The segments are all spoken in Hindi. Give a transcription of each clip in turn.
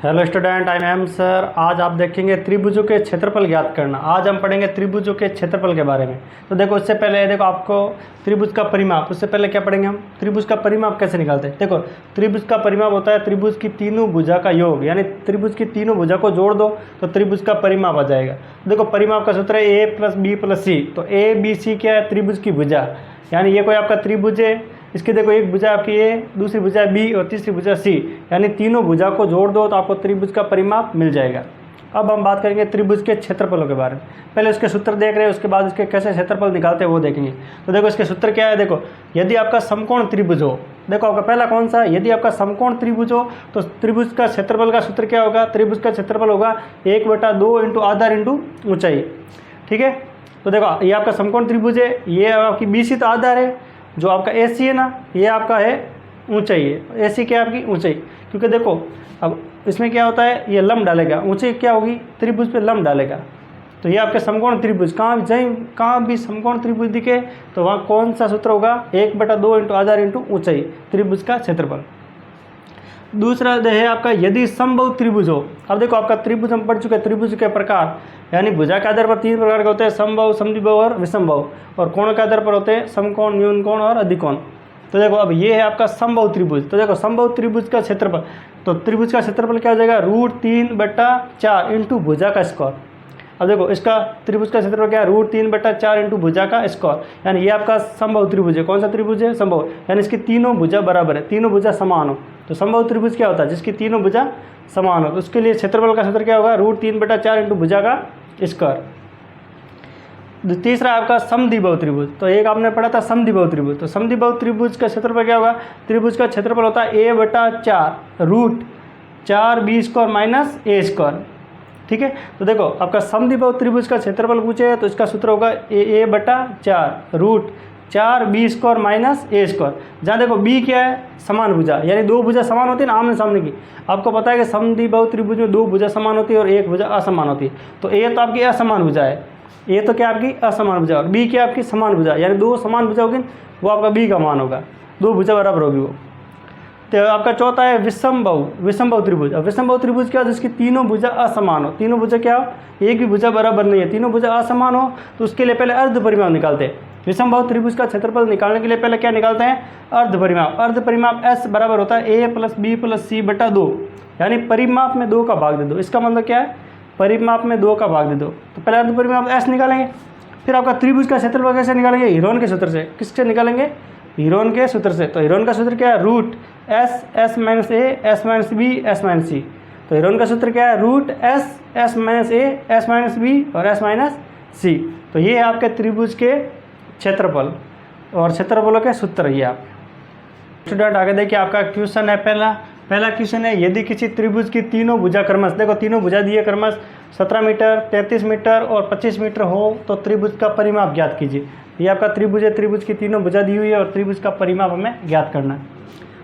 Hello student, I am sir. आज आप देखेंगे त्रिभुजों के क्षेत्रफल ज्ञात करना। आज हम पढ़ेंगे त्रिभुजों के क्षेत्रफल के बारे में। तो देखो, इससे पहले देखो आपको त्रिभुज का परिमाप, उससे पहले क्या पढ़ेंगे हम, त्रिभुज का परिमाप कैसे निकालते हैं। देखो, त्रिभुज का परिमाप होता है त्रिभुज की तीनों भुजा का योग, यानी त्रिभुज की तीनों भुजा को जोड़ दो तो त्रिभुज का परिमाप आ जाएगा। देखो, परिमाप का सूत्र है ए प्लस बी प्लस सी। तो ए बी सी क्या है, त्रिभुज की भुजा, यानी ये कोई आपका त्रिभुज है। इसकी देखो, एक भुजा आपकी ए, दूसरी भुजा बी और तीसरी भुजा सी, यानी तीनों भुजा को जोड़ दो तो आपको त्रिभुज का परिमाप मिल जाएगा। अब हम बात करेंगे त्रिभुज के क्षेत्रफलों के बारे में। पहले उसके सूत्र देख रहे हैं, उसके बाद इसके कैसे क्षेत्रफल निकालते हैं वो देखेंगे। तो देखो, इसके सूत्र क्या है। देखो, यदि आपका समकोण त्रिभुज हो, देखो आपका पहला कौन सा है, यदि आपका समकोण त्रिभुज हो तो त्रिभुज का क्षेत्रफल का सूत्र क्या होगा, त्रिभुज का क्षेत्रफल होगा 1/2 इंटू आधार इंटू ऊंचाई। ठीक है, तो देखो ये आपका समकोण त्रिभुज है, ये आपकी बी सी तो आधार है, जो आपका ए सी है ना, ये आपका है ऊंचाई है। ए सी क्या है आपकी ऊंचाई, क्योंकि देखो अब इसमें क्या होता है, ये लंब डालेगा, ऊंचाई क्या होगी त्रिभुज पे लंब डालेगा। तो ये आपके समकोण त्रिभुज कहाँ भी समकोण त्रिभुज दिखे तो वहाँ कौन सा सूत्र होगा, 1/2 इंटू आधार इंटू ऊंचाई, त्रिभुज का क्षेत्रफल। दूसरा है आपका यदि समबाहु त्रिभुज हो। अब देखो, आपका त्रिभुज हम पढ़ चुके हैं, त्रिभुज के प्रकार, यानी भुजा के आधार पर 3 प्रकार के होते हैं, समबाहु, समद्विबाहु और विषमबाहु। और कोण के आधार पर होते हैं समकोण, न्यून कोण और अधिकोण। तो देखो, अब ये है आपका समबाहु त्रिभुज। तो देखो, समबाहु त्रिभुज का क्षेत्रफल, तो त्रिभुज का क्षेत्रफल क्या हो जाएगा, √3/4 इंटू भुजा का स्क्वायर। अब देखो, इसका त्रिभुज का क्षेत्रफल क्या है, √3/4 इंटू भुजा का स्क्वायर, यानी ये आपका समबाहु त्रिभुज है। कौन सा त्रिभुज है, समबाहु, यानी इसकी तीनों भुजा बराबर है, तीनों भुजा समान हो। तो समबाहु त्रिभुज क्या होता है, जिसकी तीनों भुजा समान हो, तो उसके लिए क्षेत्रफल का सूत्र क्या होगा, √3/4 इंटू भुजा का स्क्वायर। तीसरा आपका समद्विबाहु त्रिभुज। तो एक आपने पढ़ा था समद्विबाहु त्रिभुज। तो समद्विबाहु त्रिभुज का क्षेत्रफल क्या होगा, त्रिभुज का क्षेत्रफल होता है a/4 √4b² माइनस a²। ठीक है, तो देखो आपका समद्विबाहु त्रिभुज का क्षेत्रफल पूछे तो इसका सूत्र होगा a/4 √4b² माइनस a²। जहाँ देखो b क्या है, समान भुजा, यानी दो भुजा समान होती है ना आमने सामने की। आपको पता है कि समद्विबाहु त्रिभुज में दो भुजा समान होती है और एक भुजा असमान होती है। तो a तो आपकी असमान भुजा है, ये तो क्या आपकी असमान भुजा, और बी क्या आपकी समान भुजा, यानी दो समान भुजा होगी, वो आपका बी का मान होगा, दो भुजा बराबर होगी वो। तो आपका चौथा है विषमबाहु त्रिभुज। अब विषमबाहु त्रिभुज क्या, जिसकी तीनों भुजा असमान हो, तीनों भुजा क्या हो, एक भी भुजा बराबर नहीं है, तीनों भुजा असमान हो, तो उसके लिए पहले अर्ध परिमाप निकालते हैं। विषमबाहु त्रिभुज का क्षेत्रफल निकालने के लिए पहले क्या निकालते हैं, अर्ध परिमाप। अर्ध परिमाप S बराबर होता है a + b + c/2, यानी परिमाप में 2 का भाग दे दो। इसका मतलब क्या है, परिमाप में 2 का भाग दे दो। तो पहले अर्ध परिमाप S निकालेंगे, फिर आपका त्रिभुज का क्षेत्रफल कैसे निकालेंगे, हीरोन के सूत्र से। किससे निकालेंगे, हीरोन के सूत्र से। तो हीरोन का सूत्र क्या है, √S S - a S - b S - c। तो हीरोन का सूत्र क्या है, √S S - a S - b और S - c। तो ये है आपके त्रिभुज के क्षेत्रफल और क्षेत्रफलों के सूत्र। ये आप स्टूडेंट आगे देखिए, आपका क्वेश्चन है पहला क्वेश्चन है, यदि किसी त्रिभुज की तीनों भुजा क्रमश, देखो तीनों भुजा दिए क्रमश 17 मीटर, 33 मीटर और 25 मीटर हो तो त्रिभुज का परिमाप ज्ञात कीजिए। ये आपका त्रिभुज है, त्रिभुज की तीनों भुजा दी हुई है और त्रिभुज का परिमाप हमें ज्ञात करना है।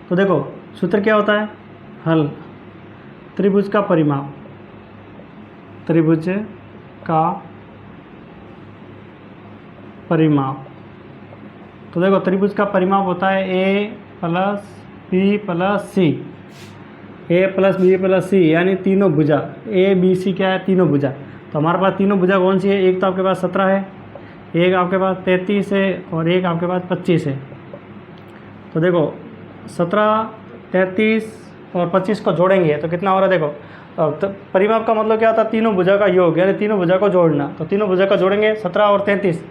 तो देखो सूत्र क्या होता है, हल त्रिभुज का परिमाप, त्रिभुज का परिमाप। तो देखो, त्रिभुज का परिमाप होता है a + b + c, a + b + c, यानी तीनों भुजा a b c क्या है, तीनों भुजा। तो हमारे पास तीनों भुजा कौन सी है, एक तो आपके पास 17 है, एक आपके पास 33 है और एक आपके पास 25 है। तो देखो 17, 33 और 25 को जोड़ेंगे तो कितना हो रहा है, देखो तो परिमाप का मतलब क्या होता है, तीनों भुजा का योग, यानी तीनों भुजा को जोड़ना। तो तीनों भुजा का जोड़ेंगे, 17 और 33,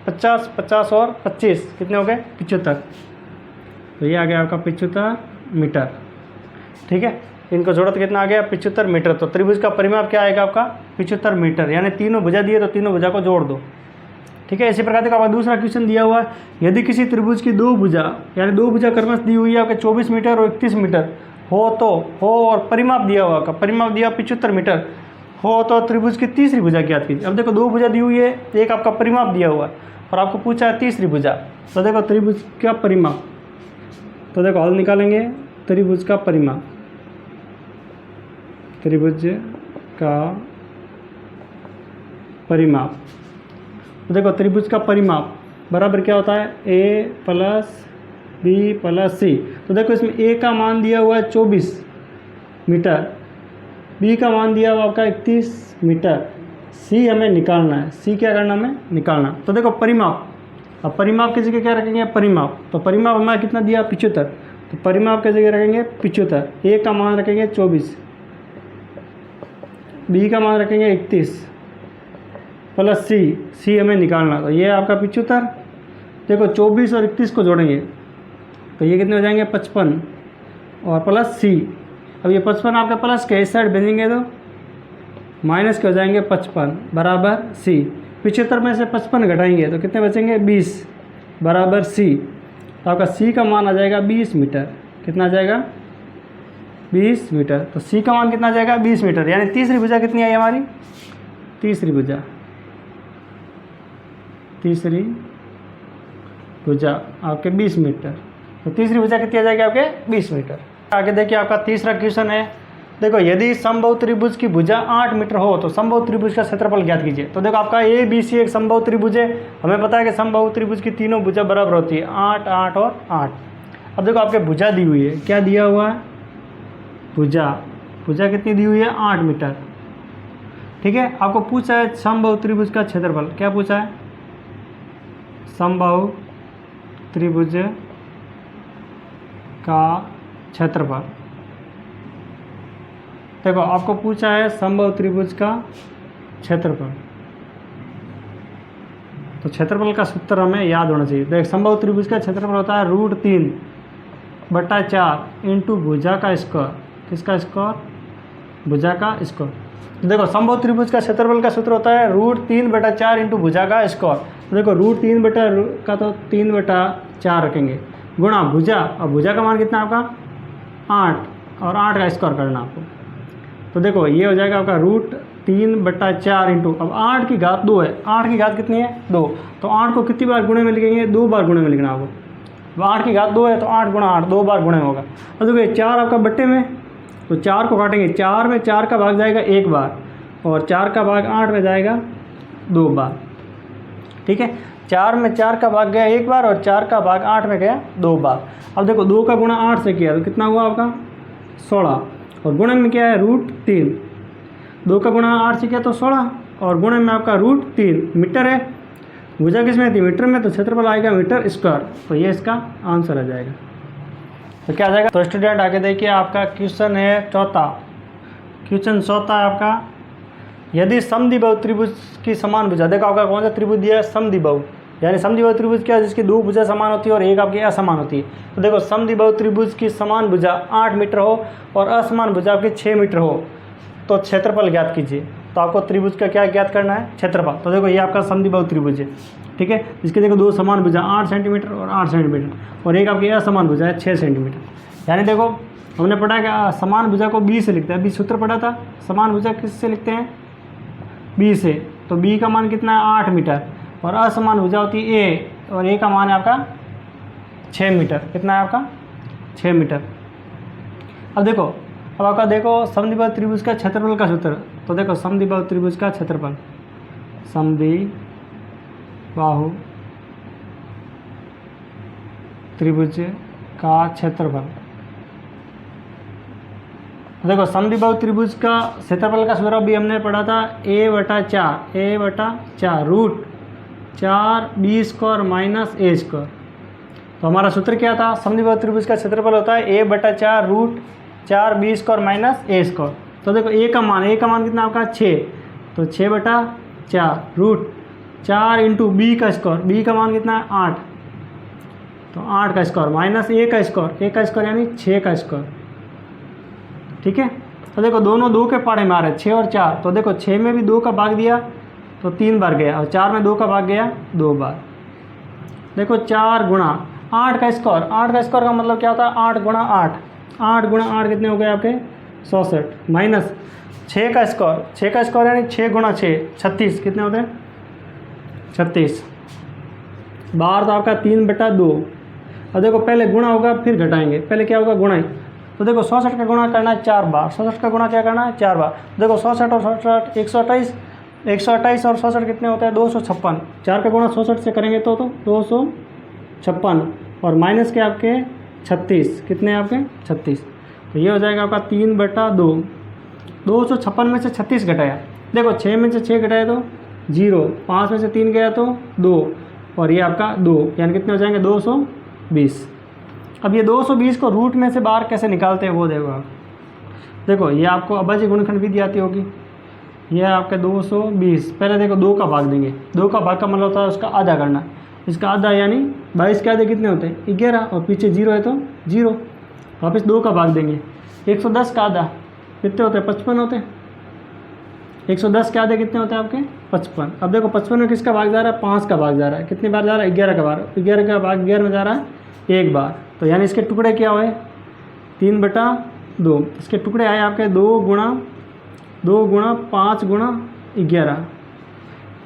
50, 50 और 25 कितने हो गए, 75। तो ये आ गया आपका 75 मीटर। ठीक है, इनको जोड़ो तो कितना आ गया, 75 मीटर। तो त्रिभुज का परिमाप क्या आएगा आपका, 75 मीटर, यानी तीनों भुजा दिए तो तीनों भुजा को जोड़ दो। ठीक है, इसी प्रकार का दूसरा क्वेश्चन दिया हुआ है, यदि किसी त्रिभुज की दो भुजा, यानी दो भुजा क्रमश दी हुई है आपके 24 मीटर और 31 मीटर हो और परिमाप दिया हुआ का परिमाप दिया 75 मीटर हो तो त्रिभुज की तीसरी भुजा ज्ञात कीजिए। अब देखो, दो भुजा दी हुई है, एक आपका परिमाप दिया हुआ है और आपको पूछा है तीसरी भुजा। तो देखो त्रिभुज का परिमाप, तो देखो हल निकालेंगे, त्रिभुज का परिमाप, त्रिभुज का परिमाप। तो देखो त्रिभुज का परिमाप बराबर क्या होता है, a + b + c। तो देखो इसमें a का मान दिया हुआ है 24 मीटर बी का मान दिया हुआ आपका 31 मीटर, सी हमें निकालना है, सी क्या करना हमें निकालना। तो देखो परिमाप, अब परिमाप की जगह क्या रखेंगे परिमाप, तो परिमाप हमें कितना दिया 75, तो परिमाप की जगह रखेंगे 75, ए का मान रखेंगे 24, बी का मान रखेंगे 31 प्लस सी हमें निकालना, तो ये आपका 75। देखो 24 और 31 को जोड़ेंगे तो ये कितने हो जाएंगे 55 और प्लस सी। अब ये 55 आपका प्लस के इस साइड भेजेंगे तो माइनस के हो जाएंगे 55 बराबर सी। 75 में से 55 घटाएंगे तो कितने बचेंगे 20 बराबर सी। तो आपका सी का मान आ जाएगा 20 मीटर। कितना आ जाएगा 20 मीटर। तो सी का मान कितना आ जाएगा 20 मीटर। यानी तीसरी भुजा कितनी आई हमारी, तीसरी भुजा आपके 20 मीटर। तो तीसरी भुजा कितनी आ जाएगी आपके 20 मीटर। आगे देखिए आपका तीसरा क्वेश्चन है। देखो यदि समबाहु त्रिभुज की भुजा 8 मीटर हो तो समबाहु त्रिभुज का क्षेत्रफल ज्ञात कीजिए। तो देखो आपका ए बी सी एक समबाहु त्रिभुज है। हमें पता है कि समबाहु त्रिभुज की तीनों भुजा बराबर होती है 8, 8 और 8। अब देखो आपके भुजा दी हुई है, क्या दिया हुआ है भुजा कितनी दी हुई है 8 मीटर। ठीक है, आपको पूछा है समबाहु त्रिभुज का क्षेत्रफल। क्या पूछा है, समबाहु त्रिभुज का क्षेत्रफल। देखो आपको पूछा है समबाहु त्रिभुज का क्षेत्रफल, तो क्षेत्रफल का सूत्र हमें याद होना चाहिए। देख समबाहु त्रिभुज का क्षेत्रफल होता है √3/4 इंटू भुजा का स्क्वायर। किसका स्क्वायर, भुजा का स्क्वायर। देखो समबाहु त्रिभुज का क्षेत्रफल का सूत्र होता है √3/4 इंटू भुजा का स्क्वायर। तो देखो √3 बटा का तो 3/4 रखेंगे गुणा भुजा, और भुजा का मान कितना आपका 8 और 8 का स्क्वायर करना आपको। तो देखो ये हो जाएगा आपका √3/4 इंटू, अब 8 की घात 2 है, 8 की घात कितनी है 2, तो 8 को कितनी बार गुणे में लिखेंगे 2 बार गुणे में लिखना आपको। अब 8 की घात 2 है तो 8 गुणा 8 2 बार गुणे में होगा। और देखो 4 आपका बट्टे में, तो 4 को काटेंगे, 4 में 4 का भाग जाएगा 1 बार और 4 का भाग 8 में जाएगा 2 बार। ठीक है, 4 में 4 का भाग गया 1 बार और 4 का भाग 8 में गया 2 बार। अब देखो 2 का गुणा 8 से किया तो कितना हुआ आपका 16 और गुणे में क्या है √3। 2 का गुणा 8 से किया तो 16 और गुणे में आपका √3 मीटर है। भुजा किस में थी मीटर में, तो क्षेत्रफल आएगा मीटर स्क्वायर। तो ये इसका आंसर आ जाएगा। तो क्या आ जाएगा, तो स्टूडेंट आगे देखिए आपका क्वेश्चन है चौथा। क्वेश्चन चौथा है आपका, यदि समद्विबाहु त्रिभुज की समान भुजा, देखो आपका कौन सा त्रिभुज दिया है समद्विबाहु, यानी समद्विबाहु त्रिभुज क्या है जिसकी 2 भुजा समान होती है और एक आपकी असमान होती है। तो देखो समद्विबाहु त्रिभुज की समान भुजा 8 मीटर हो और असमान भुजा आपकी 6 मीटर हो तो क्षेत्रफल ज्ञात कीजिए। तो आपको त्रिभुज का क्या ज्ञात करना है, क्षेत्रफल। तो देखो ये आपका समद्विबाहु त्रिभुज है, ठीक है, जिसके देखो 2 समान भुजा 8 सेंटीमीटर और 8 सेंटीमीटर और एक आपकी असमान भुजा है 6 सेंटीमीटर। यानी देखो हमने पढ़ा कि समान भुजा को बी से लिखते हैं, बी सूत्र पढ़ा था, समान भुजा किससे लिखते हैं बी से। तो बी का मान कितना है 8 मीटर और असमान भुजा होती है ए, और ए का मान है आपका 6 मीटर। कितना है आपका 6 मीटर। अब देखो, अब आपका देखो समद्विबाहु त्रिभुज का क्षेत्रफल का सूत्र। तो देखो समद्विबाहु त्रिभुज का क्षेत्रफल, समद्विबाहु त्रिभुज का क्षेत्रफल। देखो समद्विबाहु त्रिभुज का क्षेत्रफल का सूत्र भी हमने पढ़ा था a/4 √4 b square minus a square. तो हमारा सूत्र क्या था, समद्विबाहु त्रिभुज का क्षेत्रफल होता है a/4 √4 b square minus a square. तो देखो a का मान कितना आपका 6, तो 6/4 √4 इंटू b का स्क्वायर, b का मान कितना है 8, तो 8 का स्क्वायर माइनस a का स्क्वायर यानी 6 का स्क्वायर। ठीक है, तो देखो दोनों 2 के पाड़े में आ रहे हैं 6 और 4। तो देखो 6 में भी 2 का भाग दिया तो 3 बार गया और 4 में 2 का भाग गया 2 बार। देखो 4 गुणा 8 का स्क्वायर, 8 का स्क्वायर का मतलब क्या होता है 8 गुणा 8, 8 गुणा 8 कितने हो गए आपके 66 माइनस 6 का स्क्वायर यानी 6 गुणा 6 36, कितने होते हैं 36 बार। तो आपका 3/2। अब देखो पहले गुणा होगा फिर घटाएंगे, पहले क्या होगा गुणा। तो देखो 66 का गुणा करना है 4 बार, 66 का गुणा क्या करना है 4 बार। देखो 66 और 66 128 और 66 कितने होते हैं 256। 4 का गुणा 66 से करेंगे तो 256 और माइनस के आपके 36, कितने आपके 36। तो ये हो जाएगा आपका 3/2 256 में से 36 घटाया, देखो 6 में से 6 घटाया तो 0, 5 में से 3 गया तो 2, और ये आपका 2, यानी कितने हो जाएंगे 220। अब ये 220 को रूट में से बाहर कैसे निकालते हैं वो देखो आप। देखो ये आपको अभाज्य गुणनखंड विधि आती होगी। ये आपका 220, पहले देखो 2 का भाग देंगे, 2 का भाग का मतलब होता है उसका आधा करना, इसका आधा यानी 22 के आधे कितने होते हैं 11, और पीछे 0 है तो 0, वापस 2 का भाग देंगे। 110 का आधा कितने होते हैं 55 होते हैं। 110 के आधे कितने होते हैं आपके 55। अब देखो 55 में किसका भाग जा रहा है 5 का भाग जा रहा है, कितनी बार जा रहा है 11 का बार, 11 का भाग 11 में जा रहा है 1 बार, तो यानी इसके टुकड़े क्या हुए 3/2। इसके टुकड़े आए आपके 2 गुणा 5 गुणा 11,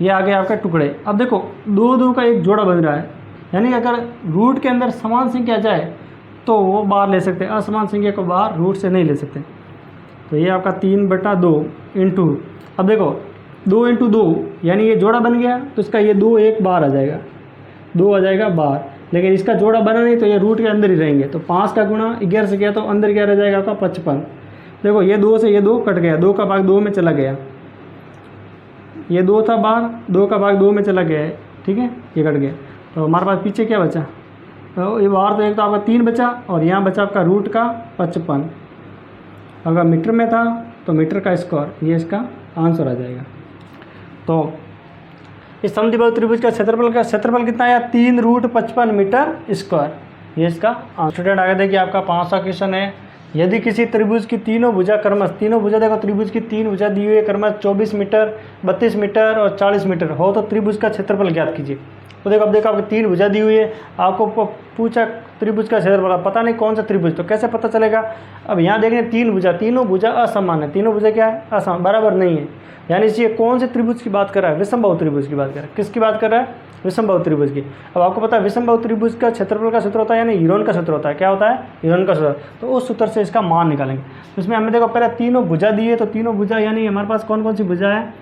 ये आ गए आपके टुकड़े। अब देखो 2 का एक जोड़ा बन रहा है, यानी अगर रूट के अंदर समान संख्या जाए तो वो बाहर ले सकते हैं, असमान संख्या को बाहर रूट से नहीं ले सकते। तो ये आपका 3/2 इंटू, अब देखो 2 इंटू 2 यानी ये जोड़ा बन गया, तो इसका ये 2 एक बाहर आ जाएगा, 2 आ जाएगा बाहर, लेकिन इसका जोड़ा बना नहीं तो ये रूट के अंदर ही रहेंगे। तो 5 का गुणा 11 से किया तो अंदर क्या रह जाएगा आपका 55। देखो ये 2 से ये 2 कट गया, 2 का भाग 2 में चला गया, ये 2 था बाहर, 2 का भाग 2 में चला गया है, ठीक है, ये कट गया। तो हमारे पास पीछे क्या बचा, तो ये बाहर तो एक तो आपका 3 बचा, और यहाँ बचा आपका रूट का 55। अगर मीटर में था तो मीटर का स्क्वायर, ये इसका आंसर आ जाएगा। तो इस समद्विबाहु त्रिभुज का क्षेत्रफल कितना आया 3√55 मीटर स्क्वायर, ये इसका आंसर। स्टूडेंट आगे देखिए आपका 5वां क्वेश्चन है, यदि किसी त्रिभुज की तीनों भुजा देखो त्रिभुज की 3 भुजा दी हुई है, क्रमश 24 मीटर, 32 मीटर और 40 मीटर हो, तो त्रिभुज का क्षेत्रफल ज्ञात कीजिए। तो देखो अब देखो आपकी 3 भुजा दी हुई है, आपको पूछा त्रिभुज का क्षेत्रफल, पता नहीं कौन सा त्रिभुज, तो कैसे पता चलेगा। अब यहाँ देखें 3 भुजा, तीनों भुजा असमान है, तीनों भुजा क्या है असमान, बराबर नहीं है, यानी ये कौन से त्रिभुज की बात कर रहा है विषमबाहु त्रिभुज की बात कर रहा है। किसकी बात कर रहा है विषमबाहु त्रिभुज की। अब आपको पता है विषमबाहु त्रिभुज का क्षेत्रफल का सूत्र होता है, यानी हीरोन का सूत्र होता है, क्या होता है हीरोन का सूत्र, तो उस सूत्र से इसका मान निकालेंगे। तो इसमें हमें देखो पहले तीनों भुजा दी है, तो तीनों भुजा यानी हमारे पास कौन कौन सी भुजा है,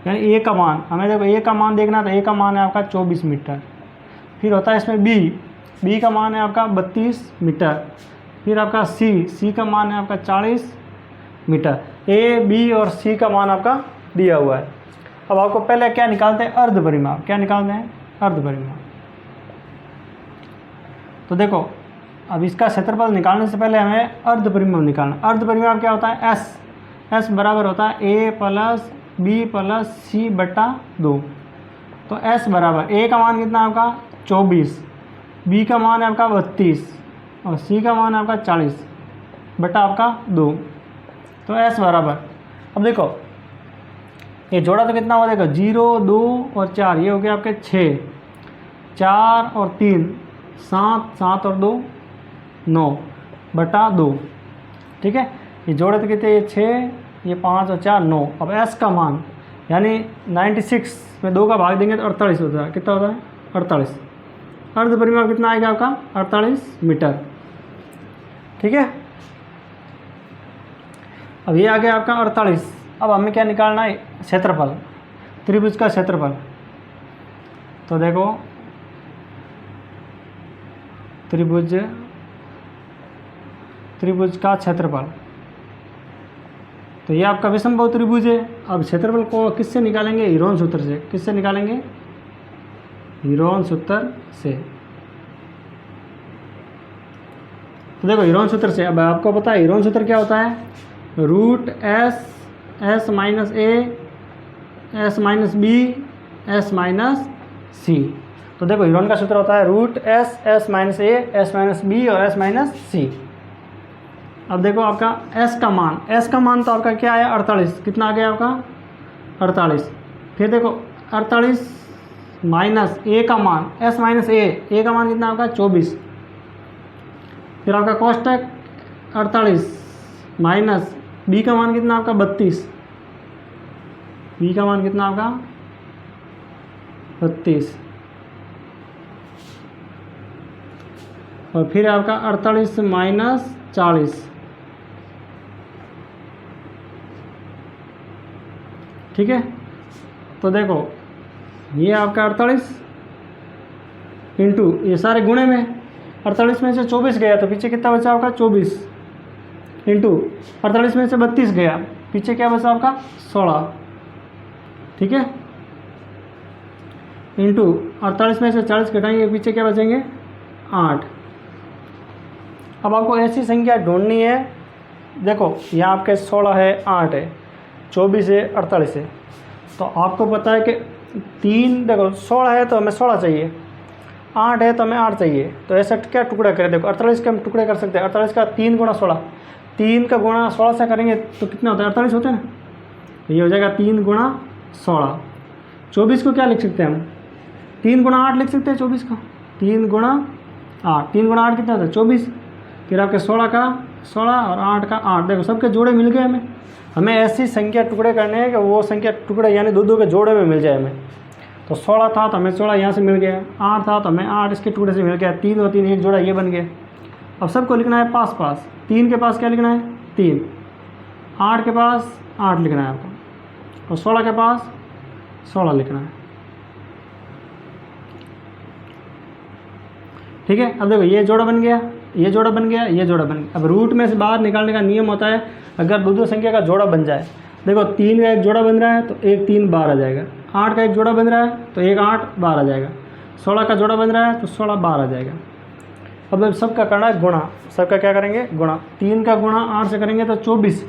यानी ए का मान, हमें देखो ए का मान देखना, तो ए का मान है आपका 24 मीटर। फिर होता है इसमें बी का मान है आपका 32 मीटर। फिर आपका सी का मान है आपका 40 मीटर। ए बी और सी का मान आपका दिया हुआ है। अब आपको पहले क्या निकालते हैं अर्ध परिमाप, क्या निकालते हैं अर्ध परिमाप। तो देखो अब इसका क्षेत्रफल निकालने से पहले हमें अर्ध परिमाप निकालना। अर्ध परिमाप क्या होता है एस बराबर होता है ए प्लस बी प्लस सी बटा 2। तो एस बराबर ए का मान कितना है आपका 24, बी का मान है आपका 32 और सी का मान है आपका 40 बटा आपका 2। तो एस बराबर, अब देखो ये जोड़ा तो कितना हुआ, देखो 0, 2 और 4, ये हो गया आपके 6, 4 और 3 7, 7 और 2 9 बटा 2, ठीक है। ये जोड़े तो कितने, ये 6, ये 5 और 4 9। अब एस का मान यानी 96 में 2 का भाग देंगे तो 48 होता है, कितना होता है 48। अर्ध परिमाप कितना आएगा आपका 48 मीटर, ठीक है। अब ये आ गया आपका 48। अब हमें क्या निकालना है क्षेत्रफल, त्रिभुज का क्षेत्रफल। तो देखो त्रिभुज का क्षेत्रफल, तो ये आपका विषमबाहु त्रिभुज है। अब क्षेत्रफल को किससे निकालेंगे, हीरोन सूत्र से। किससे निकालेंगे, हीरोन सूत्र से। तो देखो हीरोन सूत्र से, अब आपको पता है हीरोन सूत्र क्या होता है, root s minus a s minus B S minus c. तो देखो हीरोन का सूत्र होता है root s minus a s minus b और एस माइनस सी। अब देखो आपका एस का मान तो आपका क्या आया 48, कितना आ गया आपका 48। फिर देखो 48 माइनस ए का मान एस माइनस ए का मान कितना आपका 24। फिर आपका कोष्टक 48 माइनस बी का मान कितना आपका 32, बी का मान कितना आपका 32। और फिर आपका 48 माइनस 40, ठीक है। तो देखो ये आपका 48 इंटू ये सारे गुणे में 48 में से 24 गया तो पीछे कितना बचा आपका 24 इंटू 48 में से 32 गया पीछे क्या बचा आपका 16, ठीक है, इंटू 48 में से 40 घटाएंगे, पीछे क्या बचेंगे 8। अब आपको ऐसी संख्या ढूंढनी है, देखो यहाँ आपके 16 है, 8 है, 24 है, 48 है, तो आपको पता है कि 3, देखो 16 है तो हमें 16 चाहिए, 8 है तो हमें 8 चाहिए, तो ऐसा क्या टुकड़ा करें, देखो 48 के हम टुकड़े कर सकते हैं, 48 का 3 गुणा 16, 3 का गुणा 16 से करेंगे तो कितना होता है 48 होता है ना, ये हो जाएगा 3 गुणा 16। 24 को क्या लिख सकते हैं हम, 3 गुणा 8 लिख सकते हैं 24 का, 3 गुणा 8, 3 गुणा 8 कितना होता है 24, फिर आपके 16 का 16 और 8 का 8, देखो सबके जोड़े मिल गए हमें ऐसी संख्या टुकड़े करने हैं कि वो संख्या टुकड़े यानी दो के जोड़े में मिल जाए हमें। तो 16 था तो हमें 16 यहाँ से मिल गया, 8 था तो हमें 8 इसके टुकड़े से मिल गया, 3 और 3 एक जोड़ा ये बन गया। अब सबको लिखना है पास पास, 3 के पास क्या लिखना है 3, 8 के पास 8 लिखना है आपको, और 16 के पास 16 लिखना है, ठीक है। अब देखो ये जोड़ा बन गया, ये जोड़ा बन गया, ये जोड़ा बन गया। अब रूट में से बाहर निकालने का नियम होता है, अगर दो संख्या का जोड़ा बन जाए, देखो 3 का एक जोड़ा बन रहा है तो 1 3 बाहर आ जाएगा, 8 का एक जोड़ा बन रहा है तो 1 8 बाहर आ जाएगा, 16 का जोड़ा बन रहा है तो 16 बाहर आ जाएगा। अब सबका करना है गुणा, सबका क्या करेंगे गुणा, 3 का गुणा 8 से करेंगे तो 24,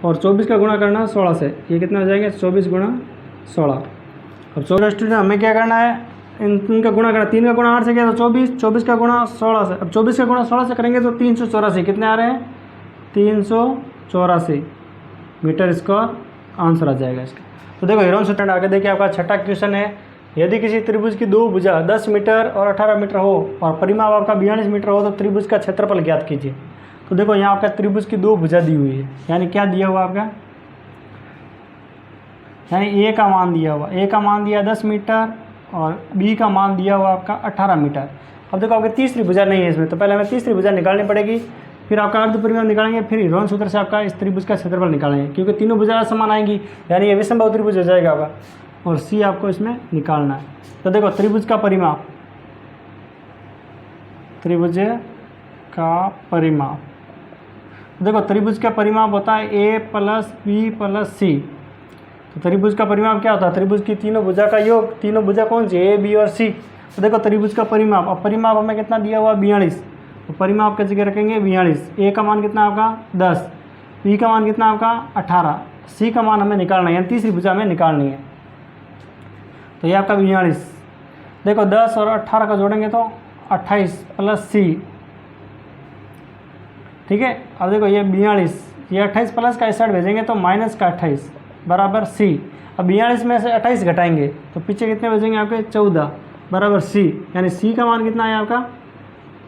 और 24 का गुणा करना है 16 से, ये कितना हो जाएंगे 24 गुणा 16। अब 24 स्टूडेंट हमें क्या करना है, इनका गुणा करना, 3 का गुणा 8 से किया तो 24, 24 का गुणा 16 से, अब 24 का गुणा 16 से करेंगे तो 384, कितने आ रहे हैं 384 मीटर स्क्वायर आंसर आ जाएगा इसका। तो देखो हीरोन स्टूडेंट आगे देखिए आपका छठा क्वेश्चन है, यदि किसी त्रिभुज की दो भुजा 10 मीटर और 18 मीटर हो और परिमाप आपका 42 मीटर हो तो त्रिभुज का क्षेत्रफल ज्ञात कीजिए। तो देखो यहाँ आपका त्रिभुज की दो भुजा दी हुई है, यानी क्या दिया हुआ आपका, यानी ए का मान दिया हुआ, ए का मान दिया 10 मीटर और बी का मान दिया हुआ आपका 18 मीटर। अब देखो आपकी तीसरी भुजा नहीं है इसमें, तो पहले हमें तीसरी भुजा निकालनी पड़ेगी, फिर आपका अर्ध परिमाप निकालेंगे, फिर हीरोन सूत्र से आपका इस त्रिभुज का क्षेत्रफल निकालेंगे, क्योंकि तीनों भुजा समान आएंगी, यानी ये विषमबाहु त्रिभुज हो जाएगा आपका, और सी आपको इसमें निकालना है। तो देखो त्रिभुज का परिमाप, त्रिभुज का परिमाप, देखो त्रिभुज का परिमाप होता है ए प्लस बी प्लस सी। तो त्रिभुज का परिमाप क्या होता है, त्रिभुज की तीनों भुजा का योग, तीनों भुजा कौन सी ए बी और सी। तो देखो त्रिभुज का परिमाप, अब परिमाप हमें कितना दिया हुआ 42, तो परिमाप की जगह रखेंगे 42, ए का मान कितना आपका 10, बी का मान कितना आपका 18, सी का मान हमें निकालना है, यानी तीसरी भुजा में निकालनी है। तो ये आपका 42, देखो 10 और 18 का जोड़ेंगे तो 28 प्लस सी, ठीक है। अब देखो ये 42, ये 28 प्लस का इस साइड भेजेंगे तो माइनस का 28 बराबर सी। अब 42 में से 28 घटाएंगे तो पीछे कितने बचेंगे आपके 14 बराबर सी, यानी सी का मान कितना है आपका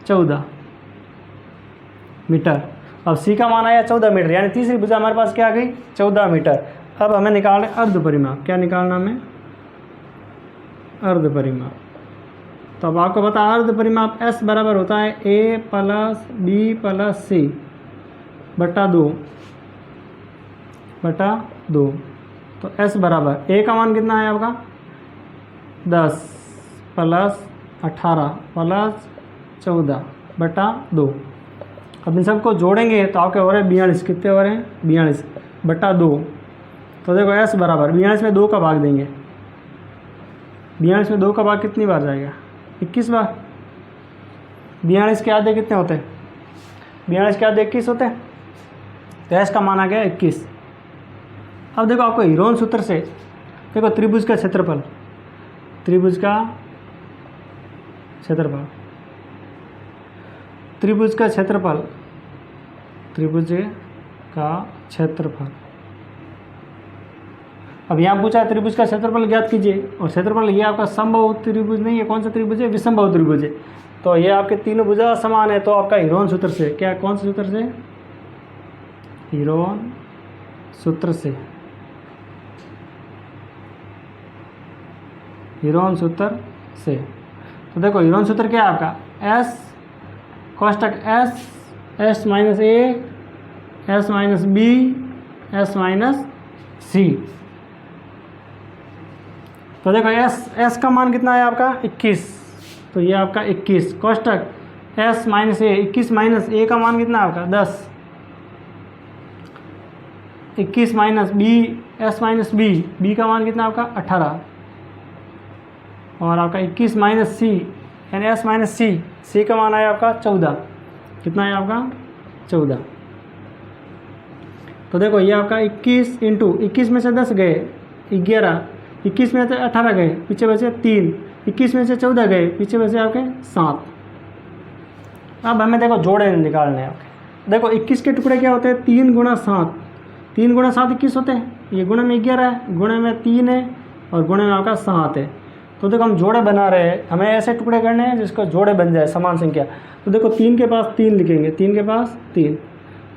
14 मीटर। अब सी का मान आया 14 मीटर, यानी तीसरी भुजा हमारे पास क्या आ गई 14 मीटर। अब हमें निकालना है अर्ध परिमाप, क्या निकालना हमें अर्ध परिमाप। तो अब आपको पता है अर्ध परिमाप एस बराबर होता है ए प्लस बी प्लस सी बटा 2। तो एस बराबर ए का मान कितना है आपका 10 प्लस 18 प्लस 14 बटा 2। अब इन सबको जोड़ेंगे तो आपके हो रहे हैं 42, कितने हो रहे हैं 42 बटा 2। तो देखो एस बराबर 42 में 2 का भाग देंगे, 42 में 2 का भाग कितनी बार जाएगा 21 बार। 42 के आधे कितने होते हैं 42 के आधे 21 होते हैं, तो एस का मान आ गया 21। अब देखो आपको हीरोन सूत्र से देखो त्रिभुज का क्षेत्रफल, त्रिभुज का क्षेत्रफल, त्रिभुज का क्षेत्रफल, त्रिभुज का क्षेत्रफल। अब यहाँ पूछा है त्रिभुज का क्षेत्रफल ज्ञात कीजिए, और क्षेत्रफल ये आपका समबाहु त्रिभुज नहीं है, कौन सा त्रिभुज है विषमबाहु त्रिभुज है। तो ये आपके तीनों भुजा समान है, तो आपका हीरोन सूत्र से क्या, कौन से सूत्र से हीरोन सूत्र से, हीरोन सूत्र से। तो देखो हीरोन सूत्र क्या है आपका एस कोष्टक S minus a s minus B S minus c. तो देखो एस का मान कितना है आपका 21, तो ये आपका 21 कोष्टक S minus A, 21 minus A का मान कितना है आपका 10, 21 minus B S minus B का मान कितना आपका 18, और आपका 21 माइनस सी यानी एस माइनस सी का मान आया आपका 14। कितना है आपका 14। तो देखो ये आपका 21 इंटू 21 में से 10 गए 11, 21 में से 18 गए पीछे बचे 3, 21 में से 14 गए पीछे बचे आपके 7। अब हमें देखो जोड़े निकालने हैं आपके। देखो 21 के टुकड़े क्या होते हैं 3 गुणा 7, 3 गुणा 7 21 होते हैं, ये गुणे में 11 है, गुणे में 3 है और गुणे में आपका 7 है। तो देखो हम जोड़े बना रहे हैं, हमें ऐसे टुकड़े करने हैं जिसको जोड़े बन जाए समान संख्या। तो देखो 3 के पास 3 लिखेंगे, 3 के पास 3,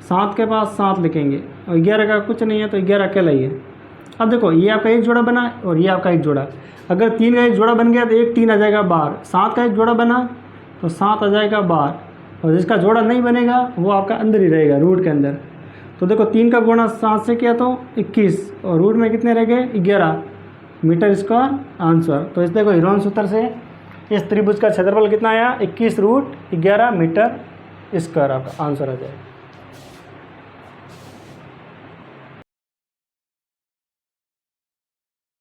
7 के पास 7 लिखेंगे और 11 का कुछ नहीं है तो 11 अकेला ही है। अब देखो ये आपका एक जोड़ा बना और ये आपका एक जोड़ा। अगर 3 का एक जोड़ा बन गया तो एक 3 आ जाएगा बाहर, 7 का एक जोड़ा बना तो 7 आ जाएगा बाहर, और जिसका जोड़ा नहीं बनेगा वो आपका अंदर ही रहेगा रूट के अंदर। तो देखो 3 का गुणा 7 से किया तो 21 और रूट में कितने रह गए 11 मीटर स्क्वायर आंसर। तो इस देखो हिरोन सूत्र से इस त्रिभुज का क्षेत्रफल कितना आया 21 रूट 11 मीटर स्क्वायर आपका आंसर आ जाएगा।